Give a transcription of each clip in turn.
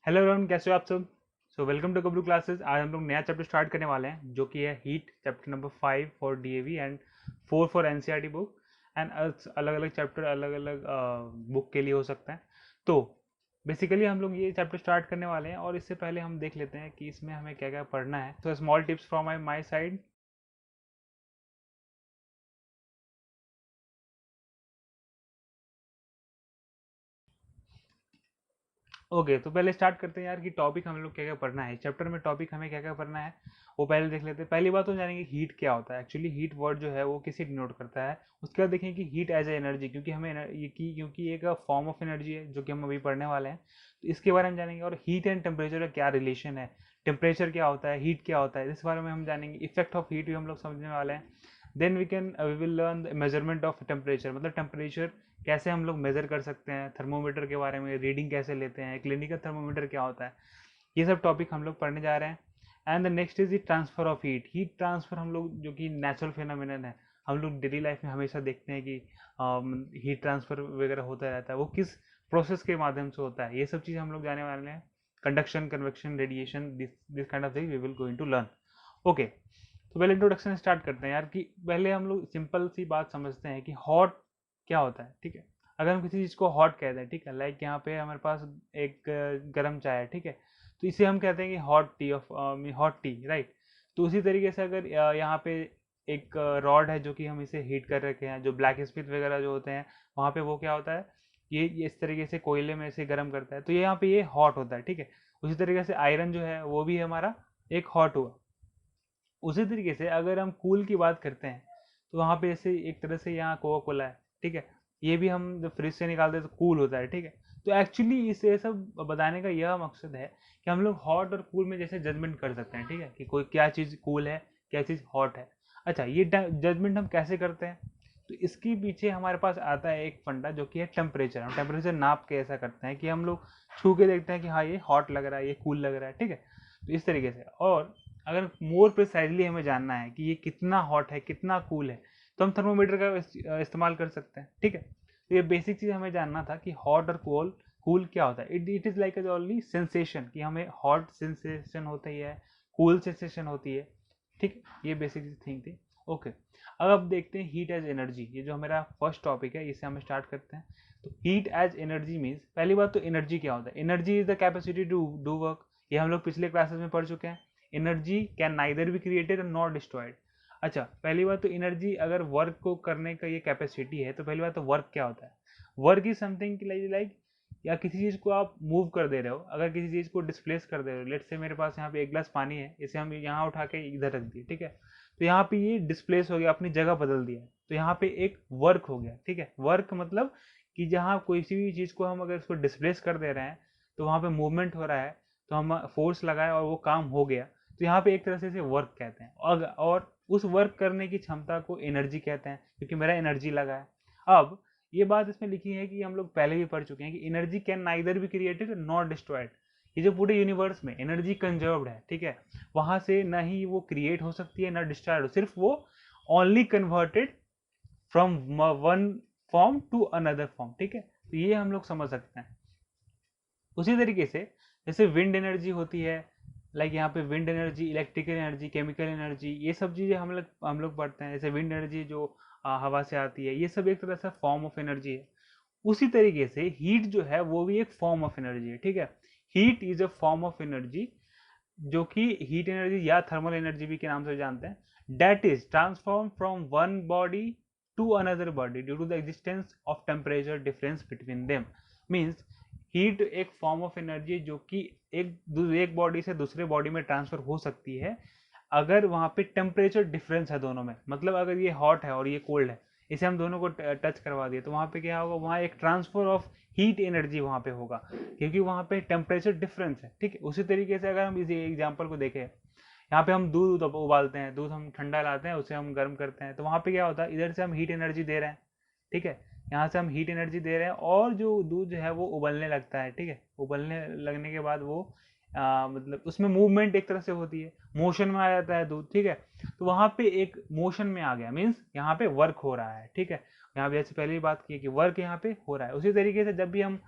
Hello everyone, कैसे हो आप सब। Welcome to Gabru classes. आज हम लोग नया चैप्टर स्टार्ट करने वाले हैं जो कि है heat, chapter number 5 for DAV and 4 for NCERT book. And अलग अलग चैप्टर अलग अलग बुक के लिए हो सकता है। तो बेसिकली हम लोग ये चैप्टर स्टार्ट करने वाले हैं और इससे पहले हम देख लेते हैं कि इसमें हमें क्या क्या पढ़ना है। तो small tips from my side. Okay, तो पहले स्टार्ट करते हैं यार कि टॉपिक हम लोग क्या क्या पढ़ना है चैप्टर में। टॉपिक हमें क्या क्या पढ़ना है वो पहले देख लेते हैं। पहली बात तो जानेंगे हीट क्या होता है। एक्चुअली हीट वर्ड जो है वो किसे डिनोट करता है। उसके बाद देखें कि हीट एज ए एनर्जी, क्योंकि हमें क्योंकि एक फॉर्म ऑफ एनर्जी है जो कि हम अभी पढ़ने वाले हैं। तो इसके बारे में जानेंगे। और हीट एंड टेम्परेचर का क्या रिलेशन है, टेम्परेचर क्या होता है, हीट क्या होता है, इस बारे में हम जानेंगे। इफेक्ट ऑफ हीट भी हम लोग समझने वाले हैं। Then we will learn measurement of temperature, मतलब टेम्परेचर कैसे हम लोग मेजर कर सकते हैं, थर्मोमीटर के बारे में रीडिंग कैसे लेते हैं, क्लिनिकल थर्मोमीटर क्या होता है, ये सब टॉपिक हम लोग पढ़ने जा रहे हैं। And the next is the transfer of heat. Heat transfer हम लोग जो कि नेचुरल फिनोमिनन है, हम लोग डेली लाइफ में हमेशा देखते हैं कि हीट ट्रांसफर वगैरह होता रहता है, वो किस प्रोसेस के माध्यम से होता है, ये सब चीज़ हम लोग जाने वाले हैं। Conduction, convection, radiation, this kind of thing we will going to learn. Okay, तो पहले इंट्रोडक्शन स्टार्ट करते हैं यार कि पहले हम लोग सिंपल सी बात समझते हैं कि हॉट क्या होता है। ठीक है, अगर हम किसी चीज़ को हॉट कहते हैं, ठीक है, लाइक यहाँ पे हमारे पास एक गर्म चाय है, ठीक है, तो इसे हम कहते हैं कि hot T of hot T, right. तो उसी तरीके से अगर यहाँ पे एक रॉड है जो कि हम इसे हीट कर रखे हैं, जो ब्लैक स्मिथ वगैरह जो होते हैं वहाँ पे वो क्या होता है, ये इस तरीके से कोयले में इसे गर्म करता है, तो ये यहाँ पे ये हॉट होता है। ठीक है, उसी तरीके से आयरन जो है वो भी हमारा एक हॉट हुआ। उसी तरीके से अगर हम कूल की बात करते हैं तो वहाँ पे जैसे एक तरह से यहाँ कोका कोला है, ठीक है, ये भी हम जब फ्रिज से निकालते हैं तो कूल होता है। ठीक है, तो एक्चुअली इसे सब बताने का यह मकसद है कि हम लोग हॉट और कूल में जैसे जजमेंट कर सकते हैं, ठीक है, कि कोई क्या चीज़ कूल है, क्या चीज़ हॉट है। अच्छा, ये जजमेंट हम कैसे करते हैं, तो इसके पीछे हमारे पास आता है एक फंडा जो कि है टेम्परेचर। हम टेम्परेचर नाप के ऐसा करते हैं कि हम लोग छू के देखते हैं कि हाँ ये हॉट लग रहा है, ये कूल लग रहा है। ठीक है, तो इस तरीके से। और अगर मोर प्रिसाइजली हमें जानना है कि ये कितना हॉट है, कितना कूल है, तो हम थर्मोमीटर का इस्तेमाल कर सकते हैं। ठीक है, तो ये बेसिक चीज़ हमें जानना था कि हॉट और कूल कूल क्या होता है। It is like only sensation, कि हमें हॉट सेंसेशन होती है, कूल सेंसेशन होती है। ठीक, ये बेसिक थिंग थी। ओके, अब देखते हैं हीट एज एनर्जी। ये जो हमारा फर्स्ट टॉपिक है इसे हम स्टार्ट करते हैं। तो हीट एज एनर्जी मीन्स, पहली बात तो एनर्जी क्या होता है। Energy is the capacity to do work, ये हम लोग पिछले क्लासेस में पढ़ चुके हैं। Energy can neither be created और नॉट डिस्ट्रॉयड। अच्छा, पहली बात तो एनर्जी अगर वर्क को करने का ये कैपेसिटी है, तो पहली बात तो वर्क क्या होता है। वर्क इज समथिंग लाइक या किसी चीज़ को आप मूव कर दे रहे हो, अगर किसी चीज़ को डिस्प्लेस कर दे रहे हो, लेट से मेरे पास यहाँ पे एक गिलास पानी है, इसे हम यहाँ उठा के इधर रख दिए, ठीक है, तो यहाँ पे ये डिस्प्लेस हो गया, अपनी जगह बदल दिया, तो यहाँ पे एक वर्क हो गया। ठीक है, वर्क मतलब कि जहाँ कोई सी भी चीज़ को हम अगर उसको डिस्प्लेस कर दे रहे हैं तो वहाँ पे मूवमेंट हो रहा है, तो हम फोर्स लगाए और वो काम हो गया, तो यहाँ पे एक तरह से इसे वर्क कहते हैं। और उस वर्क करने की क्षमता को एनर्जी कहते हैं, क्योंकि मेरा एनर्जी लगा है। अब ये बात इसमें लिखी है कि हम लोग पहले भी पढ़ चुके हैं कि energy can neither be created not destroyed. ये जो पूरे यूनिवर्स में एनर्जी कंजर्व्ड है, ठीक है, वहां से ना ही वो क्रिएट हो सकती है ना डिस्ट्रॉयड हो, सिर्फ वो only converted from one form to another form. ठीक है, तो ये हम लोग समझ सकते हैं। उसी तरीके से जैसे विंड एनर्जी होती है, लाइक यहाँ पे wind energy, electrical energy, chemical energy, ये सब चीज़ें हम लोग पढ़ते हैं। जैसे विंड एनर्जी जो हवा से आती है, ये सब एक तरह से फॉर्म ऑफ एनर्जी है। उसी तरीके से हीट जो है वो भी एक फॉर्म ऑफ एनर्जी है। ठीक है, heat is a form of energy, जो कि हीट एनर्जी या थर्मल एनर्जी भी के नाम से जानते हैं, that is transform from one body to another body due to the existence of temperature difference between them. Means heat एक फॉर्म ऑफ एनर्जी जो कि एक बॉडी से दूसरे बॉडी में ट्रांसफर हो सकती है अगर वहाँ पे टेम्परेचर डिफरेंस है दोनों में। मतलब अगर ये हॉट है और ये कोल्ड है, इसे हम दोनों को टच करवा दिए, तो वहाँ पे क्या होगा, वहाँ एक ट्रांसफर ऑफ हीट एनर्जी वहाँ पे होगा, क्योंकि वहाँ पे टेम्परेचर डिफरेंस है। ठीक है, उसी तरीके से अगर हम इसी एग्जाम्पल को देखें, यहाँ पे हम दूध उबालते हैं, दूध हम ठंडा लाते हैं, उसे हम गर्म करते हैं, तो वहाँ पे क्या होता है, इधर से हम हीट एनर्जी दे रहे हैं, ठीक है, यहाँ से हम हीट एनर्जी दे रहे हैं और जो दूध जो है वो उबलने लगता है। ठीक है, उबलने लगने के बाद वो मतलब उसमें मूवमेंट एक तरह से होती है, मोशन में आ जाता है दूध। ठीक है, तो वहाँ पे एक मोशन में आ गया, मीन्स यहाँ पे वर्क हो रहा है। ठीक है, यहाँ पे जैसे पहले ही बात की कि वर्क यहाँ पे हो रहा है। उसी तरीके से जब भी हम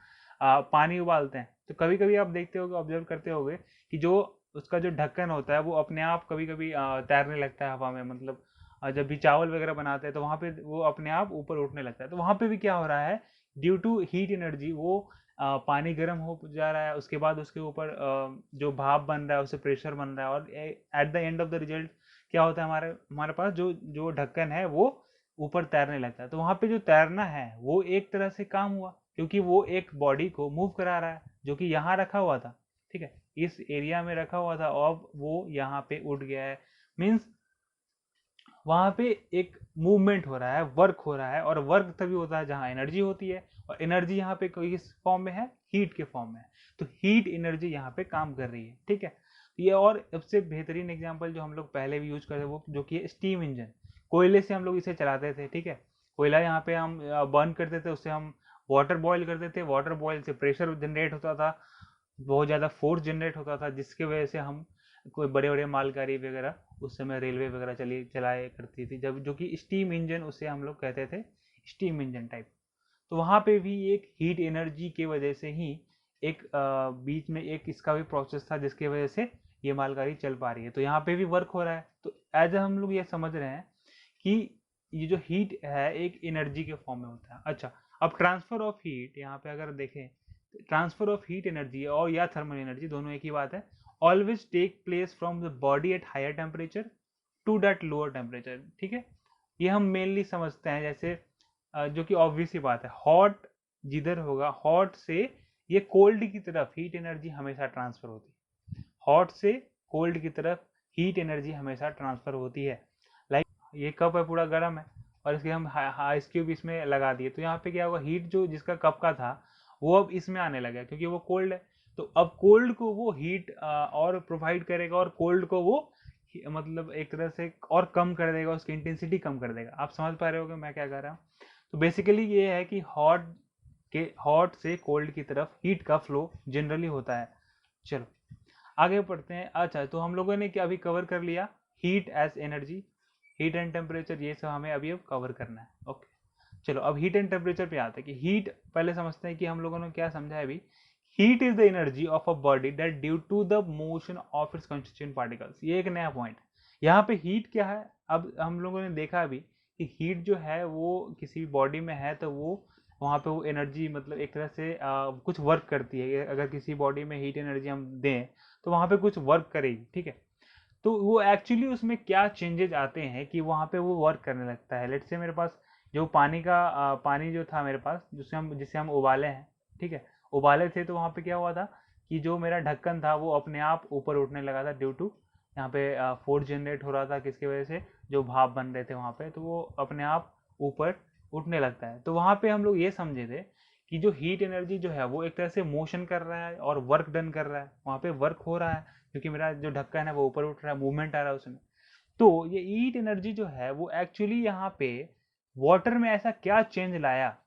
पानी उबालते हैं, तो कभी कभी आप देखते होगे, ऑब्जर्व करते होगे कि जो उसका जो ढक्कन होता है वो अपने आप कभी कभी तैरने लगता है हवा में, मतलब जब भी चावल वगैरह बनाते हैं तो वहाँ पे वो अपने आप ऊपर उठने लगता है। तो वहाँ पे भी क्या हो रहा है, ड्यू टू हीट एनर्जी वो पानी गर्म हो जा रहा है, उसके बाद उसके ऊपर जो भाप बन रहा है उससे प्रेशर बन रहा है, और at the end of the result क्या होता है, हमारे हमारे पास जो जो ढक्कन है वो ऊपर तैरने लगता है। तो वहाँ पे जो तैरना है वो एक तरह से काम हुआ, क्योंकि वो एक बॉडी को मूव करा रहा है जो कि यहाँ रखा हुआ था, ठीक है, इस एरिया में रखा हुआ था, अब वो यहाँ पे उठ गया है। मीन्स वहां पे एक मूवमेंट हो रहा है, वर्क हो रहा है, और वर्क तभी होता है जहां एनर्जी होती है, और एनर्जी यहाँ पे किस फॉर्म में है, हीट के फॉर्म में है। तो हीट एनर्जी यहाँ पे काम कर रही है, ठीक है। ये और सबसे बेहतरीन एग्जांपल जो हम लोग पहले भी यूज करते वो जो कि स्टीम इंजन, कोयले से हम लोग इसे चलाते थे, ठीक है। कोयला यहाँ पे हम बर्न करते थे, उससे हम वाटर बॉयल करते थे, वाटर बॉयल से प्रेशर जनरेट होता था, बहुत ज़्यादा फोर्स जनरेट होता था, जिसकी वजह से हम कोई बड़े बड़े मालगाड़ी वगैरह उस समय रेलवे वगैरह चलाए करती थी, जब जो कि स्टीम इंजन उसे हम लोग कहते थे, स्टीम इंजन टाइप। तो वहाँ पे भी एक हीट एनर्जी की वजह से ही एक बीच में एक इसका भी प्रोसेस था जिसकी वजह से ये मालगाड़ी चल पा रही है। तो यहाँ पे भी वर्क हो रहा है। तो एज हम लोग ये समझ रहे हैं कि ये जो हीट है एक एनर्जी के फॉर्म में होता है। अच्छा, अब ट्रांसफर ऑफ हीट यहाँ पे अगर देखें, ट्रांसफर ऑफ हीट एनर्जी और या थर्मल एनर्जी दोनों एक ही बात है, always take place from the body at higher temperature to that lower temperature, ठीक है। ये हम मेनली समझते हैं, जैसे जो कि ऑब्वियस ही बात है, हॉट जिधर होगा, हॉट से ये कोल्ड की तरफ हीट एनर्जी हमेशा ट्रांसफर होती है, हॉट से कोल्ड की तरफ हीट एनर्जी हमेशा ट्रांसफर होती है। लाइक ये कप है पूरा गर्म है, और इसके हम आइस क्यूब इसमें लगा दिए, तो यहाँ पे क्या होगा, हीट जो जिसका कप का था वो अब इसमें आने लगा क्योंकि वो कोल्ड है। तो अब कोल्ड को वो हीट और प्रोवाइड करेगा, और कोल्ड को वो मतलब एक तरह से और कम कर देगा, उसकी इंटेंसिटी कम कर देगा। आप समझ पा रहे हो कि मैं क्या कर रहा हूँ। तो बेसिकली ये है कि हॉट से कोल्ड की तरफ हीट का फ्लो जनरली होता है। चलो आगे बढ़ते हैं। अच्छा, तो हम लोगों ने क्या अभी कवर कर लिया, heat as energy, heat and temperature, ये सब हमें अभी अब कवर करना है। ओके, चलो अब हीट एंड टेम्परेचर पे आते हैं कि हीट पहले समझते हैं कि हम लोगों ने क्या समझा है अभी। Heat is the energy of a body that due to the motion of its constituent particles. ये एक नया पॉइंट है। यहाँ पे हीट क्या है, अब हम लोगों ने देखा अभी कि हीट जो है वो किसी बॉडी में है तो वो वहाँ पे वो एनर्जी मतलब एक तरह से कुछ वर्क करती है। अगर किसी बॉडी में हीट एनर्जी हम दें तो वहाँ पे कुछ वर्क करेगी, ठीक है। तो वो एक्चुअली उसमें क्या चेंजेज आते हैं कि वहाँ पे वो वर्क करने लगता है। लेट्स से मेरे पास जो पानी जो था मेरे पास, जिसे हम उबाले हैं, ठीक है, उबाले थे, तो वहाँ पे क्या हुआ था कि जो मेरा ढक्कन था वो अपने आप ऊपर उठने लगा था, ड्यू टू यहाँ पे फोर्स जनरेट हो रहा था, किसकी वजह से, जो भाप बन रहे थे वहाँ पे, तो वो अपने आप ऊपर उठने लगता है। तो वहाँ पे हम लोग ये समझे थे कि जो हीट एनर्जी जो है वो एक तरह से मोशन कर रहा है और वर्क डन कर रहा है, वहाँ पे वर्क हो रहा है क्योंकि मेरा जो ढक्कन है वो ऊपर उठ रहा है, मूवमेंट आ रहा है उसमें। तो ये हीट एनर्जी जो है वो एक्चुअली यहाँ पे वाटर में ऐसा क्या चेंज लाया,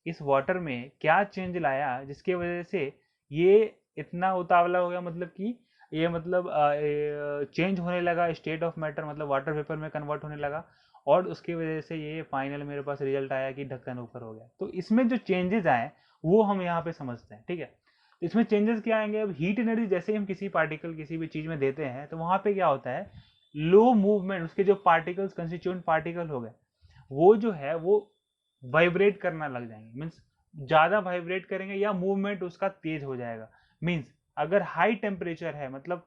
इस वाटर में क्या चेंज लाया जिसकी वजह से ये इतना उतावला हो गया, मतलब कि ये मतलब चेंज होने लगा, स्टेट ऑफ मैटर मतलब वाटर वेपर में कन्वर्ट होने लगा, और उसकी वजह से ये फाइनल मेरे पास रिजल्ट आया कि ढक्कन ऊपर हो गया। तो इसमें जो चेंजेस आए वो हम यहाँ पे समझते हैं, ठीक है। तो इसमें चेंजेस क्या आएंगे, अब हीट एनर्जी जैसे ही हम किसी पार्टिकल किसी भी चीज में देते हैं तो वहां पे क्या होता है, लो मूवमेंट, उसके जो पार्टिकल्स कंस्टिट्यूएंट पार्टिकल हो गए वो जो है वो वाइब्रेट करना लग जाएंगे, मीन्स ज्यादा वाइब्रेट करेंगे या मूवमेंट उसका तेज हो जाएगा। मीन्स अगर हाई टेम्परेचर है, मतलब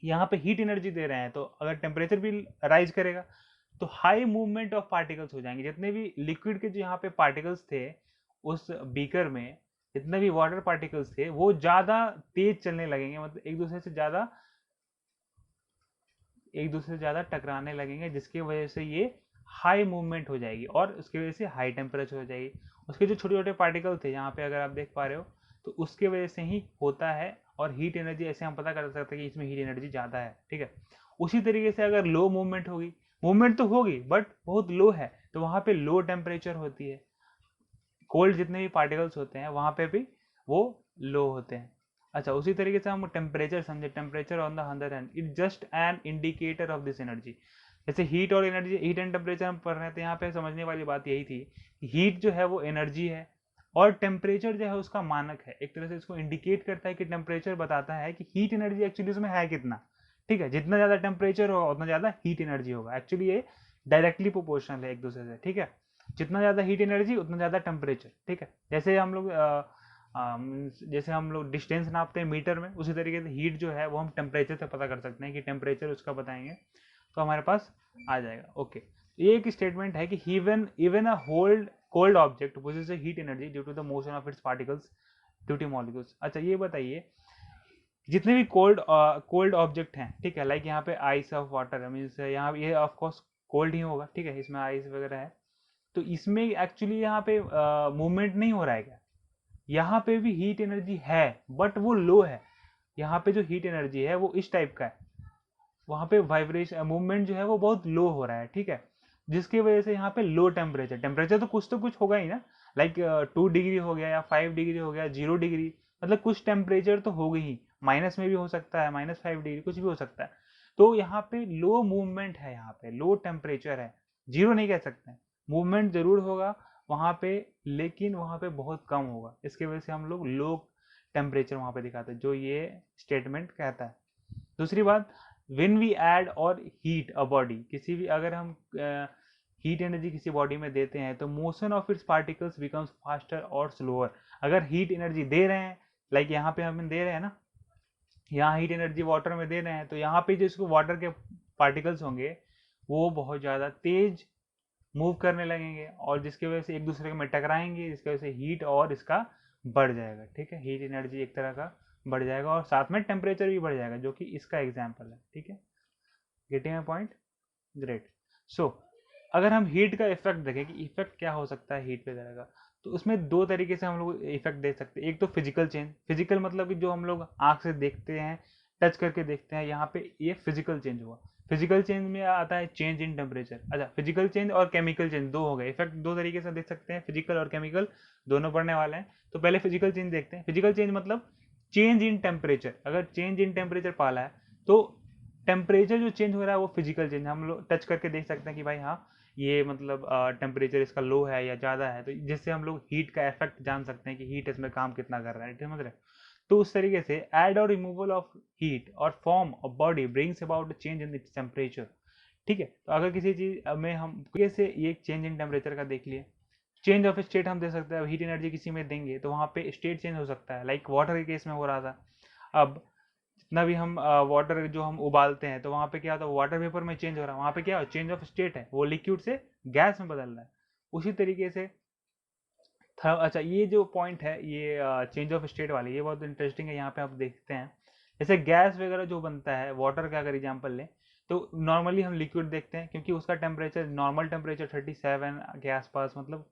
यहाँ पे हीट एनर्जी दे रहे हैं, तो अगर टेम्परेचर भी राइज करेगा तो हाई मूवमेंट ऑफ पार्टिकल्स हो जाएंगे। जितने भी लिक्विड के जो यहाँ पे पार्टिकल्स थे उस बीकर में, जितने भी वाटर पार्टिकल्स थे वो ज्यादा तेज चलने लगेंगे, मतलब एक दूसरे से ज्यादा टकराने लगेंगे, जिसकी वजह से ये हाई मूवमेंट हो जाएगी और उसकी वजह से हाई टेम्परेचर हो जाएगी। उसके जो छोटे छोटे पार्टिकल थे यहाँ पे अगर आप देख पा रहे हो, तो उसके वजह से ही होता है। और हीट एनर्जी ऐसे हम पता कर सकते हैं कि इसमें हीट एनर्जी ज़्यादा है, ठीक है। उसी तरीके से अगर लो मूवमेंट होगी, मूवमेंट तो होगी बट बहुत लो है, तो वहाँ पे लो टेम्परेचर होती है, कोल्ड जितने भी पार्टिकल्स होते हैं वहाँ पे भी वो लो होते हैं। अच्छा, उसी तरीके से हम टेम्परेचर समझे, temperature on the other hand it just an indicator of this energy. जैसे हीट और एनर्जी, हीट एंड टेम्परेचर हम पढ़ रहे थे, यहाँ पे समझने वाली बात यही थी कि हीट जो है वो एनर्जी है और टेम्परेचर जो है उसका मानक है, एक तरह से इसको इंडिकेट करता है कि टेम्परेचर बताता है कि हीट एनर्जी एक्चुअली उसमें है कितना, ठीक है। जितना ज़्यादा टेम्परेचर होगा उतना ज़्यादा हीट एनर्जी होगा, एक्चुअली ये डायरेक्टली प्रोपोर्शनल है एक दूसरे से, ठीक है। जितना ज़्यादा हीट एनर्जी उतना ज़्यादा टेम्परेचर, ठीक है। जैसे हम लोग डिस्टेंस नापते हैं मीटर में, उसी तरीके से हीट जो है वो हम टेम्परेचर से पता कर सकते हैं कि टेम्परेचर उसका बताएंगे तो हमारे पास आ जाएगा। ओके, ये एक स्टेटमेंट है कि even even a hold cold object possesses heat energy due to the motion of its particles due to molecules. अच्छा ये बताइए, जितने भी कोल्ड ऑब्जेक्ट हैं, ठीक है, लाइक यहाँ पे आइस ऑफ वाटर मीन्स यहाँ ये ऑफ कोर्स कोल्ड ही होगा, ठीक है, इसमें आइस वगैरह है, तो इसमें एक्चुअली यहाँ पे मूवमेंट नहीं हो रहा है क्या? यहाँ पे भी हीट एनर्जी है बट वो लो है। यहाँ पे जो हीट एनर्जी है वो इस टाइप का है, वहाँ पे वाइब्रेशन मूवमेंट जो है वो बहुत लो हो रहा है, ठीक है, जिसकी वजह से यहाँ पे लो टेम्परेचर तो कुछ होगा ही ना, लाइक 2 डिग्री हो गया या 5 डिग्री हो गया, 0 डिग्री, मतलब कुछ टेम्परेचर तो होगी ही, माइनस में भी हो सकता है, -5 डिग्री कुछ भी हो सकता है। तो यहाँ पे लो मूवमेंट है, यहाँ पे लो टेम्परेचर है, जीरो नहीं कह सकते, मूवमेंट जरूर होगा वहाँ पे, लेकिन वहाँ पे बहुत कम होगा, इसकी वजह से हम लोग लो टेम्परेचर वहाँ पे दिखाते हैं, जो ये स्टेटमेंट कहता है। दूसरी बात, व्हेन वी ऐड और हीट अ बॉडी, किसी भी अगर हम हीट एनर्जी किसी बॉडी में देते हैं तो motion of its particles becomes faster और स्लोअर। अगर हीट एनर्जी दे रहे हैं, लाइक यहाँ पे हम दे रहे हैं ना, यहाँ हीट एनर्जी वाटर में दे रहे हैं, तो यहाँ पे जो इसको वाटर के पार्टिकल्स होंगे वो बहुत ज़्यादा तेज मूव करने लगेंगे और जिसकी वजह से एक दूसरे में टकराएंगे, जिसकी वजह से हीट और इसका बढ़ जाएगा, ठीक है, हीट एनर्जी एक तरह का बढ़ जाएगा और साथ में टेम्परेचर भी बढ़ जाएगा, जो कि इसका एग्जाम्पल है, ठीक है। Getting my point? ग्रेट। सो अगर हम हीट का इफेक्ट देखें कि इफेक्ट क्या हो सकता है हीट वगैरह का, तो उसमें दो तरीके से हम लोग इफेक्ट दे सकते हैं। एक तो फिजिकल चेंज, फिजिकल मतलब कि जो हम लोग आंख से देखते हैं, टच करके देखते हैं, यहाँ पे ये फिजिकल चेंज हुआ। फिजिकल चेंज में आता है चेंज इन टेम्परेचर। अच्छा, फिजिकल चेंज और केमिकल चेंज दो हो गए, इफेक्ट दो तरीके से देख सकते हैं, फिजिकल और केमिकल दोनों पढ़ने वाले हैं। तो पहले फिजिकल चेंज देखते हैं। फिजिकल चेंज मतलब चेंज इन टेम्परेचर, अगर चेंज इन टेम्परेचर पाला है तो टेम्परेचर जो चेंज हो रहा है वो फिजिकल चेंज, हम लोग टच करके देख सकते हैं कि भाई हाँ ये मतलब टेम्परेचर इसका लो है या ज़्यादा है, तो जिससे हम लोग हीट का इफेक्ट जान सकते हैं कि हीट इसमें काम कितना कर रहा है, समझ रहे। तो उस तरीके से ऐड और रिमूवल ऑफ हीट और form of body brings about change in its temperature, ठीक है। तो अगर किसी चीज़ में हम से ये चेंज इन टेम्परेचर का देख लिए, चेंज ऑफ स्टेट हम दे सकते हैं, हीट एनर्जी किसी में देंगे तो वहाँ पे स्टेट चेंज हो सकता है, लाइक वाटर के केस में हो रहा था। अब जितना भी हम वाटर जो हम उबालते हैं तो वहाँ पे क्या होता है, वाटर वेपर में चेंज हो रहा है, वहाँ पे क्या चेंज ऑफ स्टेट है, वो लिक्विड से गैस में बदल रहा है। उसी तरीके से था। अच्छा, ये जो पॉइंट है ये चेंज ऑफ स्टेट वाली, ये बहुत इंटरेस्टिंग है। यहाँ पे आप देखते हैं जैसे गैस वगैरह जो बनता है, वाटर का अगर एग्जाम्पल लें तो नॉर्मली हम लिक्विड देखते हैं क्योंकि उसका टेम्परेचर नॉर्मल टेम्परेचर 37 के आसपास, मतलब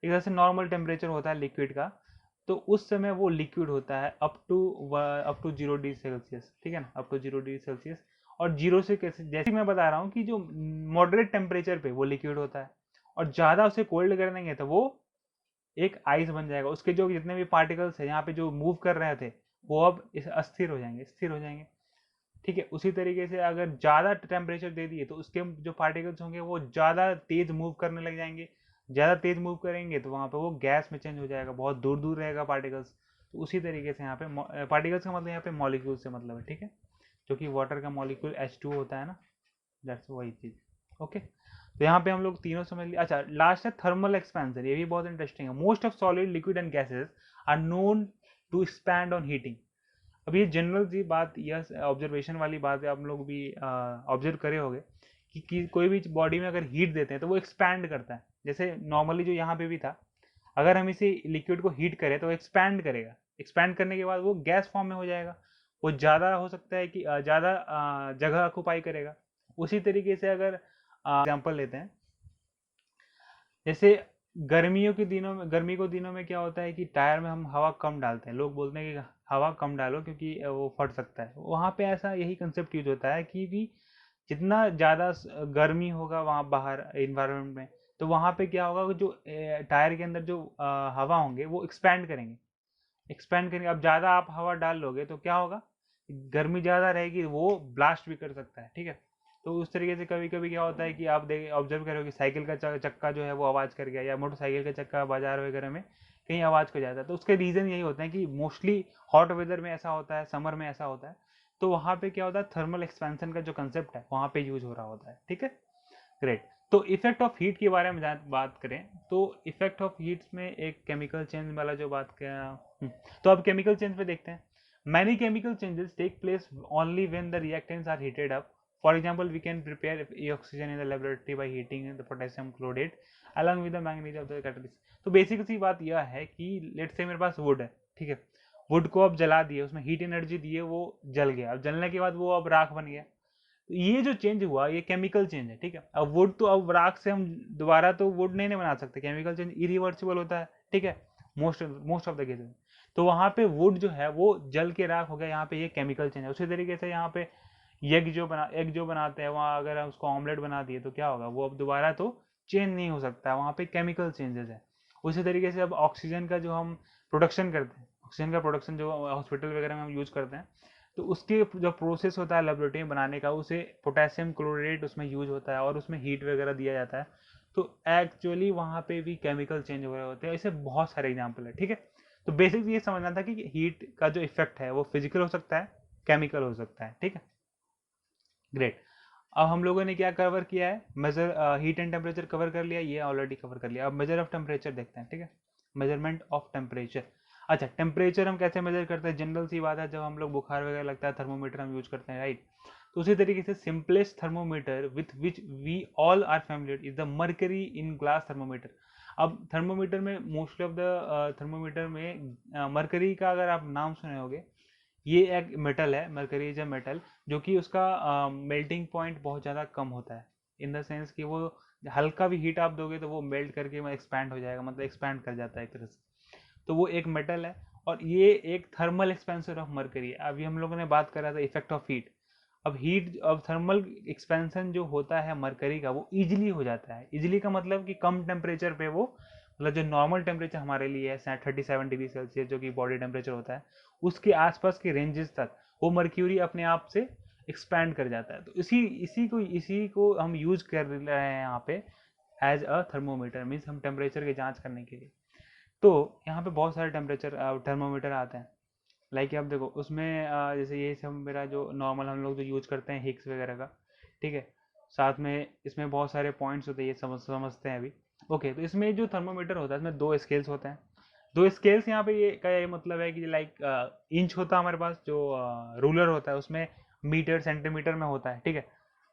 एक तरह से नॉर्मल टेम्परेचर होता है लिक्विड का। तो उस समय वो लिक्विड होता है अप टू 0 डिग्री सेल्सियस, ठीक है ना, अप टू 0 डिग्री सेल्सियस। और जीरो से कैसे, जैसे मैं बता रहा हूँ कि जो मॉडरेट टेम्परेचर पे वो लिक्विड होता है और ज़्यादा उसे कोल्ड कर देंगे तो वो एक आइस बन जाएगा, उसके जो जितने भी पार्टिकल्स है यहाँ पे जो मूव कर रहे थे वो अब अस्थिर हो जाएंगे, स्थिर हो जाएंगे, ठीक है। उसी तरीके से अगर ज़्यादा टेम्परेचर दे दिए तो उसके जो पार्टिकल्स होंगे वो ज़्यादा तेज मूव करने लग जाएंगे, ज़्यादा तेज मूव करेंगे तो वहाँ पे वो गैस में चेंज हो जाएगा, बहुत दूर दूर रहेगा पार्टिकल्स। तो उसी तरीके से यहाँ पे पार्टिकल्स का मतलब यहाँ पे मॉलिक्यूल से मतलब है, ठीक है, जो कि वाटर का मॉलिक्यूल H2 होता है ना, दैट्स वही चीज़। ओके, तो यहाँ पे हम लोग तीनों समझ लिया। अच्छा, लास्ट है थर्मल एक्सपेंशन, ये भी बहुत इंटरेस्टिंग है। Most of solid liquid and gases are known to expand on heating. अब ये जनरल सी बात, यह ऑब्जर्वेशन वाली बात है, आप लोग भी ऑब्जर्व करे होंगे कि कोई भी बॉडी में अगर हीट देते हैं तो वो एक्सपैंड करता है। जैसे नॉर्मली जो यहाँ पे भी था, अगर हम इसे लिक्विड को हीट करें तो एक्सपैंड करेगा, एक्सपैंड करने के बाद वो गैस फॉर्म में हो जाएगा, वो ज़्यादा हो सकता है कि ज़्यादा जगह ऑक्यूपाई करेगा। उसी तरीके से अगर एग्जाम्पल लेते हैं, जैसे गर्मियों के दिनों में, गर्मी के दिनों में क्या होता है कि टायर में हम हवा कम डालते हैं, लोग बोलते हैं कि हवा कम डालो क्योंकि वो फट सकता है। वहाँ पे ऐसा यही कंसेप्ट यूज होता है कि भी जितना ज़्यादा गर्मी होगा वहाँ बाहर इन्वायरमेंट में, तो वहाँ पे क्या होगा कि जो टायर के अंदर जो हवा होंगे वो एक्सपैंड करेंगे, एक्सपैंड करेंगे। अब ज़्यादा आप हवा डाल लोगे तो क्या होगा, गर्मी ज़्यादा रहेगी, वो ब्लास्ट भी कर सकता है, ठीक है। तो उस तरीके से कभी कभी क्या होता है कि आप देख ऑब्जर्व करोगे साइकिल का चक्का जो है वो आवाज़ कर गया, या मोटरसाइकिल का चक्का बाजार वगैरह में कहीं आवाज़ खो जाता है। तो उसके रीज़न यही होते हैं कि मोस्टली हॉट वेदर में ऐसा होता है, समर में ऐसा होता है। तो वहाँ पे क्या होता है, थर्मल एक्सपेंशन का जो कंसेप्ट है वहाँ पे यूज हो रहा होता है। ठीक है, ग्रेट। तो इफेक्ट ऑफ हीट के बारे में बात करें तो इफेक्ट ऑफ हीट में एक केमिकल चेंज वाला जो बात किया, तो अब केमिकल चेंज पे देखते हैं। Many chemical changes take place only when the reactants are heated up. For example we can prepare oxygen in the laboratory by heating the potassium chloride along with the manganese of the catalyst. तो basic सी बात यह है कि let's say मेरे पास would है, ठीक है, वुड को अब जला दिए, उसमें हीट एनर्जी दिए, वो जल गया। अब जलने के बाद वो अब राख बन गया। तो ये जो चेंज हुआ ये केमिकल चेंज है। ठीक है, अब वुड तो अब राख से हम दोबारा तो वुड नहीं बना सकते, केमिकल चेंज इरिवर्सिबल होता है। ठीक है, मोस्ट ऑफ द केसेस। तो वहां पे वुड जो है वो जल के राख हो गया, यहाँ पे ये केमिकल चेंज है। उसी तरीके से यहाँ पे एग जो बनाते हैं वहाँ अगर हम उसको ऑमलेट बना दिए तो क्या होगा, वो अब दोबारा तो चेंज नहीं हो सकता है, वहाँ पे केमिकल चेंजेस है। उसी तरीके से अब ऑक्सीजन का जो हम प्रोडक्शन करते हैं, ऑक्सीजन का प्रोडक्शन जो हॉस्पिटल वगैरह में हम यूज करते हैं, तो उसके जो प्रोसेस होता है लेबोरेटरी में बनाने का, उसे पोटेशियम क्लोराइड उसमें यूज होता है और उसमें हीट वगैरह दिया जाता है। तो एक्चुअली वहाँ पे भी केमिकल चेंज हो रहे होते हैं। ऐसे बहुत सारे एग्जाम्पल है। ठीक है, तो बेसिक ये समझना था कि हीट का जो इफेक्ट है वो फिजिकल हो सकता है, केमिकल हो सकता है। ठीक है, ग्रेट। अब हम लोगों ने क्या कवर किया है, major heat and temperature cover कर लिया, ये ऑलरेडी कवर कर लिया। अब मेजर ऑफ टेम्परेचर देखते हैं। ठीक है, मेजरमेंट ऑफ टेम्परेचर। अच्छा, टेम्परेचर हम कैसे मेजर करते हैं, जनरल सी बात है, जब हम लोग बुखार वगैरह लगता है थर्मोमीटर हम यूज करते हैं, राइट। तो उसी तरीके से simplest thermometer with which we all are familiar is the mercury in glass thermometer. अब थर्मोमीटर में मोस्टली ऑफ द थर्मोमीटर में मरकरी का अगर आप नाम सुने होगे, ये एक मेटल है, मरकरी इज अ मेटल, जो कि उसका मेल्टिंग पॉइंट बहुत ज़्यादा कम होता है। इन द सेंस कि वो हल्का भी हीट आप दोगे तो वो मेल्ट करके एक्सपैंड हो जाएगा, मतलब एक्सपैंड कर जाता है एक तरह से। तो वो एक मेटल है और ये एक थर्मल एक्सपेंसर ऑफ मरकरी है। अभी हम लोगों ने बात करा था इफेक्ट ऑफ हीट। अब थर्मल एक्सपेंशन जो होता है मरकरी का वो इजिली हो जाता है। इजिली का मतलब कि कम टेम्परेचर पे वो, मतलब जो नॉर्मल टेम्परेचर हमारे लिए है 37 डिग्री सेल्सियस जो कि बॉडी टेम्परेचर होता है, उसके आसपास के रेंजेस तक वो मर्क्यूरी अपने आप से एक्सपैंड कर जाता है। तो इसी को हम यूज कर रहे हैं यहाँ पे एज अ थर्मोमीटर, मीन्स हम टेम्परेचर की जांच करने के लिए। तो यहाँ पे बहुत सारे टेम्परेचर थर्मोमीटर आते हैं। लाइक आप देखो उसमें जैसे ये सब मेरा जो नॉर्मल हम लोग जो यूज करते हैं हिक्स वगैरह का, ठीक है, साथ में इसमें बहुत सारे पॉइंट्स होते हैं, ये समझते हैं अभी। ओके, तो इसमें जो थर्मोमीटर होता है इसमें दो स्केल्स होते हैं। दो स्केल्स यहाँ पे ये का ये मतलब है कि लाइक इंच होता है हमारे पास, जो रूलर होता है उसमें मीटर सेंटीमीटर में होता है। ठीक है,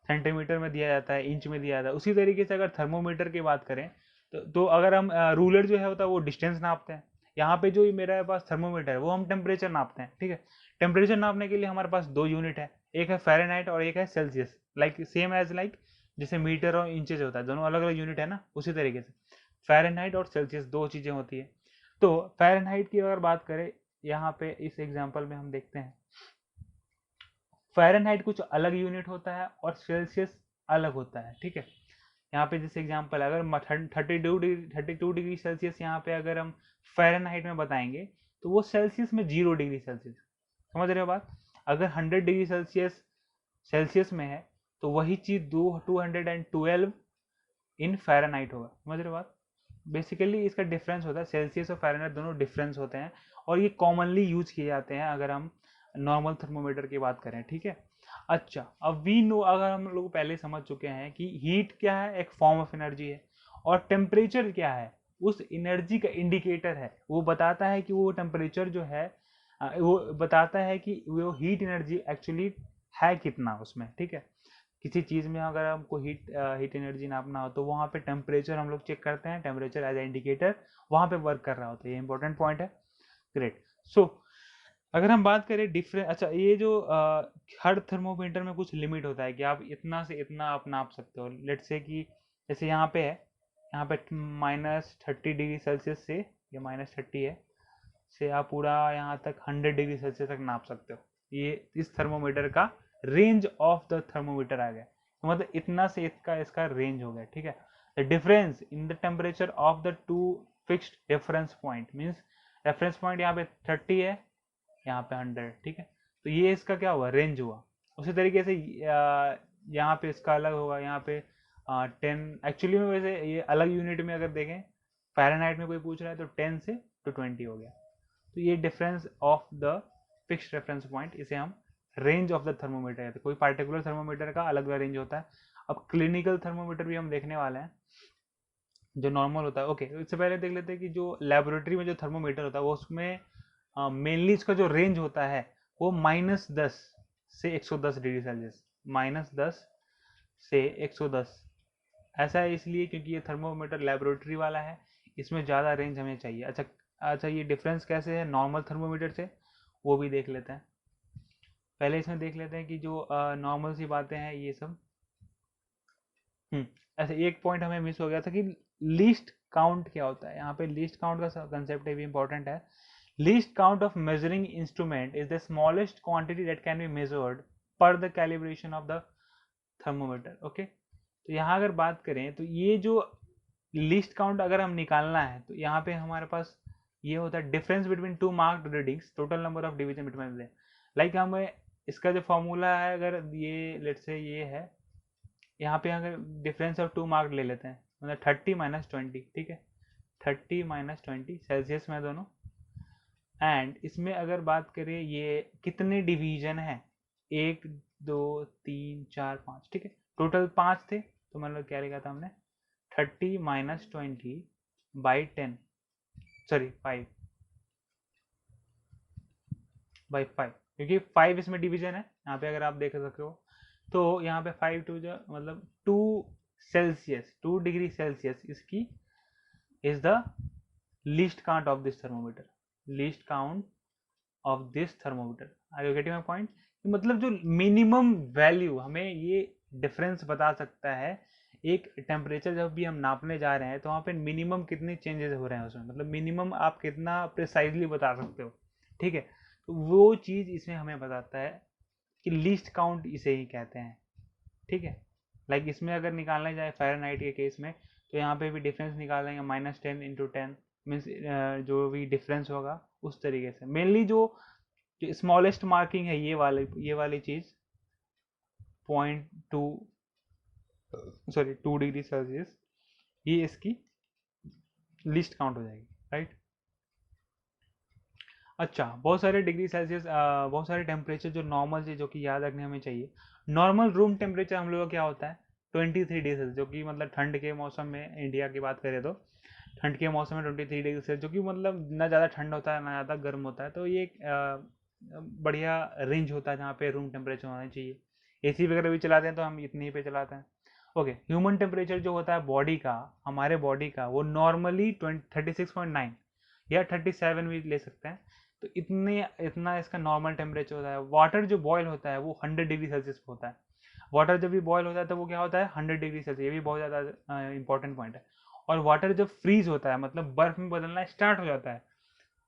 सेंटीमीटर में दिया जाता है, इंच में दिया जाता है। उसी तरीके से अगर थर्मोमीटर की बात करें तो अगर हम रूलर जो है होता है वो डिस्टेंस नापते हैं। यहाँ पे जो मेरे पास थर्मोमीटर है वो हम टेम्परेचर नापते हैं। ठीक है, टेम्परेचर नापने के लिए हमारे पास दो यूनिट है, एक है फ़ारेनहाइट और एक है Celsius. Like same as like जैसे मीटर और इंचेज होता है, दोनों अलग अलग यूनिट है ना, उसी तरीके से फ़ारेनहाइट और सेल्सियस दो चीज़ें होती है। तो फ़ारेनहाइट की अगर बात करें, यहाँ पे इस एग्जांपल में हम देखते हैं, फ़ारेनहाइट कुछ अलग यूनिट होता है और सेल्सियस अलग होता है। ठीक है, यहाँ पे जैसे एग्जांपल अगर 32 डिग्री सेल्सियस यहाँ पे अगर हम फ़ारेनहाइट में बताएंगे तो वो सेल्सियस में 0 डिग्री सेल्सियस, समझ रहे हो बात। अगर 100 डिग्री सेल्सियस सेल्सियस में है तो वही चीज़ 212 इन फ़ारेनहाइट होगा, समझ रहे हो बात। बेसिकली इसका डिफरेंस होता है, सेल्सियस और फ़ारेनहाइट दोनों डिफरेंस होते हैं और ये कॉमनली यूज किए जाते हैं अगर हम नॉर्मल थर्मोमीटर की बात करें। ठीक है, अच्छा, अब वी नो, अगर हम लोग पहले समझ चुके हैं कि हीट क्या है, एक फॉर्म ऑफ एनर्जी है, और टेम्परेचर क्या है, उस एनर्जी का इंडिकेटर है। वो बताता है कि वो टेम्परेचर जो है वो बताता है कि वो हीट एनर्जी एक्चुअली है कितना उसमें। ठीक है, किसी चीज़ में अगर हमको हीट एनर्जी नापना हो तो वहाँ पे टेम्परेचर हम लोग चेक करते हैं, टेम्परेचर एज ए इंडिकेटर वहाँ पे वर्क कर रहा होता है। ये इंपॉर्टेंट पॉइंट है। ग्रेट। सो अगर हम बात करें डिफरेंट, अच्छा, ये जो हर थर्मोमीटर में कुछ लिमिट होता है कि आप इतना से इतना आप नाप सकते हो। लेट्स से कि जैसे यहाँ पे है, यहाँ पे -30 डिग्री सेल्सियस से, ये -30 है, से आप पूरा यहाँ तक 100 डिग्री सेल्सियस तक नाप सकते हो। ये इस थर्मोमीटर का रेंज ऑफ द थर्मोमीटर आ गया, तो मतलब इतना से इसका इसका रेंज हो गया। ठीक है, the difference in the temperature of the two fixed reference point, means reference point यहाँ पे 30 है, यहाँ पे 100। ठीक है, तो ये इसका क्या हुआ, रेंज हुआ। उसी तरीके से यहाँ पे इसका अलग होगा, यहाँ पे 10 एक्चुअली में। वैसे ये अलग यूनिट में अगर देखें, फ़ारेनहाइट में कोई पूछ रहा है तो 10 से टू 20 हो गया। तो ये difference of the fixed reference point, इसे हम रेंज ऑफ द थर्मोमीटर कहते हैं। कोई पार्टिकुलर थर्मोमीटर का अलग अलग रेंज होता है। अब क्लिनिकल थर्मोमीटर भी हम देखने वाले हैं जो नॉर्मल होता है। ओके, इससे पहले देख लेते हैं कि जो लेबोरेटरी में जो थर्मोमीटर होता है वो उसमें मेनली इसका जो रेंज होता है वो -10 से 110 डिग्री सेल्सियस, -10 से 110। ऐसा है इसलिए क्योंकि ये थर्मोमीटर लेबोरेटरी वाला है, इसमें ज़्यादा रेंज हमें चाहिए। अच्छा अच्छा, ये डिफरेंस कैसे है नॉर्मल थर्मोमीटर से, वो भी देख लेते हैं। पहले इसमें देख लेते हैं कि जो नॉर्मल सी बातें हैं ये सब। ऐसे एक पॉइंट हमें मिस हो गया था कि लीस्ट काउंट क्या होता है। यहाँ पे लीस्ट काउंट का कंसेप्ट भी इंपॉर्टेंट है। Least count of measuring instrument is the smallest quantity that can be measured per the calibration of the thermometer. Okay, तो यहाँ अगर बात करें तो ये जो लीस्ट काउंट अगर हम निकालना है तो यहाँ पे हमारे पास ये होता है difference between two marked readings, total number of division between them. Like हमें इसका जो फॉर्मूला है, अगर ये लेट्स से ये है, यहाँ पे अगर डिफरेंस ऑफ टू मार्क ले लेते हैं, मतलब 30 - 20, ठीक है, 30 - 20 सेल्सियस में दोनों। एंड इसमें अगर बात करें ये कितने डिवीजन है, 1 2 3 4 5, ठीक है, टोटल 5 थे, तो मतलब क्या लिखा था हमने 30 - 20 बाई 10, सॉरी 5 बाई 5, क्योंकि 5 इसमें डिवीजन है यहाँ पे अगर आप देख सकते हो। तो यहाँ पे 5 टू जो मतलब 2 सेल्सियस, 2 डिग्री सेल्सियस इसकी is the least count of this thermometer, least count of this thermometer. Are you getting my point? मतलब जो मिनिमम वैल्यू हमें ये डिफरेंस बता सकता है, एक टेम्परेचर जब भी हम नापने जा रहे हैं तो वहाँ पे मिनिमम कितने चेंजेस हो रहे हैं उसमें, मतलब मिनिमम आप कितना प्रिसाइजली बता सकते हो, ठीक है। तो वो चीज़ इसमें हमें बताता है कि लीस्ट काउंट इसे ही कहते हैं, ठीक है। लाइक इसमें अगर निकालने जाए फ़ारेनहाइट के केस में, तो यहाँ पे भी डिफरेंस निकालेंगे -10 × 10 मीन्स जो भी डिफरेंस होगा उस तरीके से। मेनली जो स्मॉलेस्ट मार्किंग है ये वाली चीज़ 0.2 सॉरी 2 डिग्री सेल्सियस, ये इसकी लिस्ट काउंट हो जाएगी, राइट। अच्छा, बहुत सारे डिग्री सेल्सियस, बहुत सारे टेम्परेचर जो नॉर्मल है जो कि याद रखने हमें चाहिए। नॉर्मल रूम टेम्परेचर हम लोग का क्या होता है 23 डिग्री सेल्सियस, जो कि मतलब ठंड के मौसम में इंडिया की बात करें तो ठंड के मौसम में 23 डिग्री सेल्सियस, जो कि मतलब ना ज़्यादा ठंड होता है ना ज़्यादा गर्म होता है। तो ये एक बढ़िया रेंज होता है जहाँ पे रूम टेम्परेचर होना चाहिए। एसी वगैरह भी चलाते हैं तो हम इतने ही पे चलाते हैं। ओके, ह्यूमन टेम्परेचर जो होता है बॉडी का, हमारे बॉडी का, वो नॉर्मली 36.9 या 37 भी ले सकते हैं। तो इतना इसका नॉर्मल टेम्परेचर होता है। वाटर जो बॉयल होता है वो 100 डिग्री सेल्सियस पे होता है। वाटर जब भी बॉयल होता है तो वो क्या होता है 100 डिग्री सेल्सियस, ये भी बहुत ज़्यादा इंपॉर्टेंट पॉइंट है। और वाटर जब फ्रीज होता है मतलब बर्फ में बदलना स्टार्ट हो जाता है,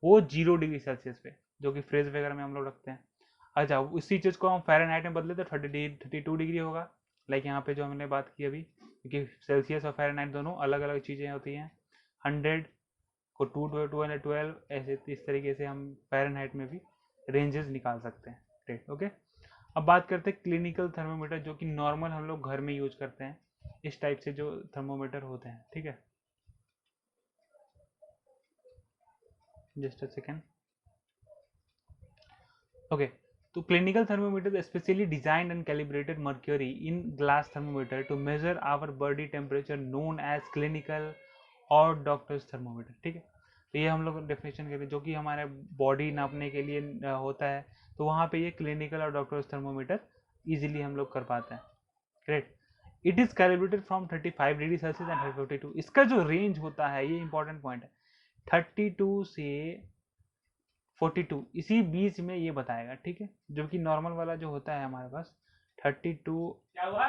वो 0 डिग्री सेल्सियस पे, जो कि फ्रिज वगैरह में हम लोग रखते हैं। अच्छा, उसी चीज़ को हम फ़ारेनहाइट में बदले तो 32 डिग्री होगा। लाइक यहाँ पे जो हमने बात की अभी, क्योंकि सेल्सियस और फ़ारेनहाइट दोनों अलग अलग चीज़ें होती हैं। 100 को 212 ऐसे इस तरीके से हम फ़ारेनहाइट में भी रेंजेस निकाल सकते हैं। Great, okay. अब बात करते हैं क्लिनिकल थर्मोमीटर, जो कि नॉर्मल हम लोग घर में यूज करते हैं। इस टाइप से जो थर्मोमीटर होते हैं, ठीक है। Just a second. ओके, तो clinical thermometer is specially designed and calibrated mercury in glass thermometer to measure our body temperature known as clinical और डॉक्टर्स थर्मोमीटर, ठीक है। तो ये हम लोग डेफिनेशन करते हैं जो कि हमारे बॉडी नापने के लिए होता है। तो वहाँ पे ये क्लिनिकल और डॉक्टर्स थर्मोमीटर इजीली हम लोग कर पाते हैं। Great. It is calibrated from 35 degree Celsius and 52। इसका जो रेंज होता है ये इंपॉर्टेंट पॉइंट है, 32 से 42 इसी बीच में ये बताएगा, ठीक है। जो कि नॉर्मल वाला जो होता है हमारे पास 32, क्या हुआ,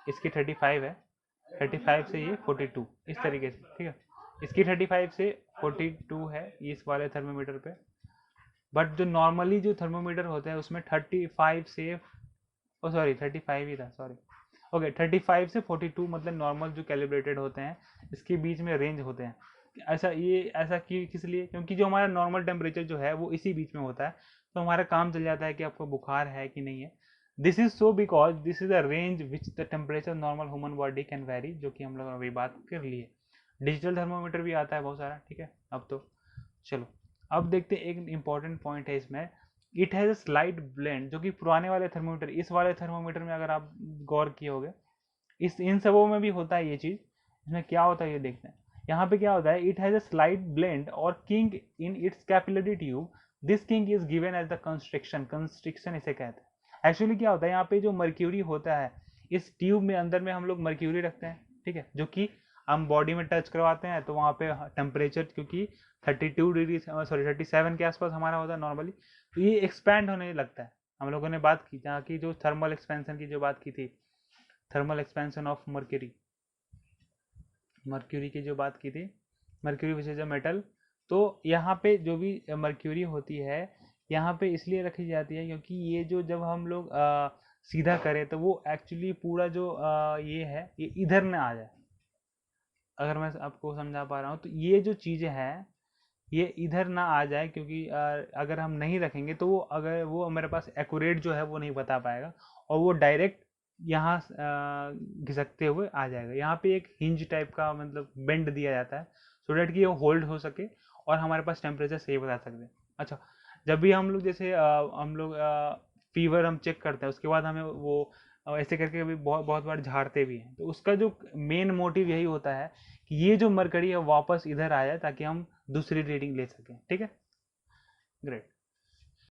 इसकी 35 है, 35 से ये 42 इस तरीके से, ठीक है। इसकी 35 से 42 है इस वाले थर्मोमीटर पे। बट जो नॉर्मली जो थर्मोमीटर होते हैं उसमें 35 से ओ सॉरी 35 ही था, सॉरी। ओके, 35 से 42 मतलब नॉर्मल जो कैलिब्रेटेड होते हैं, इसके बीच में रेंज होते हैं। ऐसा किस लिए, क्योंकि जो हमारा नॉर्मल टेम्परेचर जो है वो इसी बीच में होता है। तो हमारा काम चल जाता है कि आपको बुखार है कि नहीं है। This is so because this is a range which the temperature normal human body can very, जो कि हम लोग अभी बात कर लिए। डिजिटल थर्मोमीटर भी आता है बहुत सारा, ठीक है अब तो। चलो अब देखते हैं, एक इंपॉर्टेंट पॉइंट है इसमें, it has a slight blend, जो कि पुराने वाले थर्मोमीटर, इस वाले थर्मोमीटर में अगर आप गौर किए होगे, इस इन सबों में भी होता है ये चीज़। इसमें क्या होता है ये देखते हैं। यहाँ पे क्या होता है, it has a slight bend और kink in its capillary tube, this kink is given as the constriction, constriction इसे कहते हैं। एक्चुअली क्या होता है, यहाँ पे जो मर्क्यूरी होता है, इस ट्यूब में अंदर में हम लोग मर्क्यूरी रखते हैं, ठीक है, जो कि हम बॉडी में टच करवाते हैं तो वहाँ पे टेम्परेचर, क्योंकि 32 डिग्री, सॉरी 37 के आसपास हमारा होता है नॉर्मली, तो ये एक्सपैंड होने लगता है। हम लोगों ने बात की जहाँ की जो थर्मल एक्सपेंशन की जो बात की थी, thermal expansion of mercury, mercury की जो बात की थी, mercury which is a metal. तो यहाँ पे जो भी मर्क्यूरी होती है यहाँ पे इसलिए रखी जाती है क्योंकि ये जो जब हम लोग सीधा करें तो वो एक्चुअली पूरा जो ये है ये इधर ना आ जाए। अगर मैं आपको समझा पा रहा हूँ तो ये जो चीज़ें हैं ये इधर ना आ जाए, क्योंकि अगर हम नहीं रखेंगे तो वो, अगर वो मेरे पास एक्यूरेट जो है वो नहीं बता पाएगा और वो डायरेक्ट यहाँ घिसकते हुए आ जाएगा। यहाँ पे एक हिंज टाइप का मतलब बेंड दिया जाता है सो डैट कि वो होल्ड हो सके और हमारे पास टेम्परेचर सही बता सकते। अच्छा, जब भी हम लोग जैसे हम लोग फीवर हम चेक करते हैं उसके बाद हमें वो ऐसे करके भी बहुत बहुत बार झाड़ते भी हैं, तो उसका जो मेन मोटिव यही होता है कि ये जो मरकरी है वापस इधर आ जाए ताकि हम दूसरी रीडिंग ले सकें। ठीक है, ग्रेट।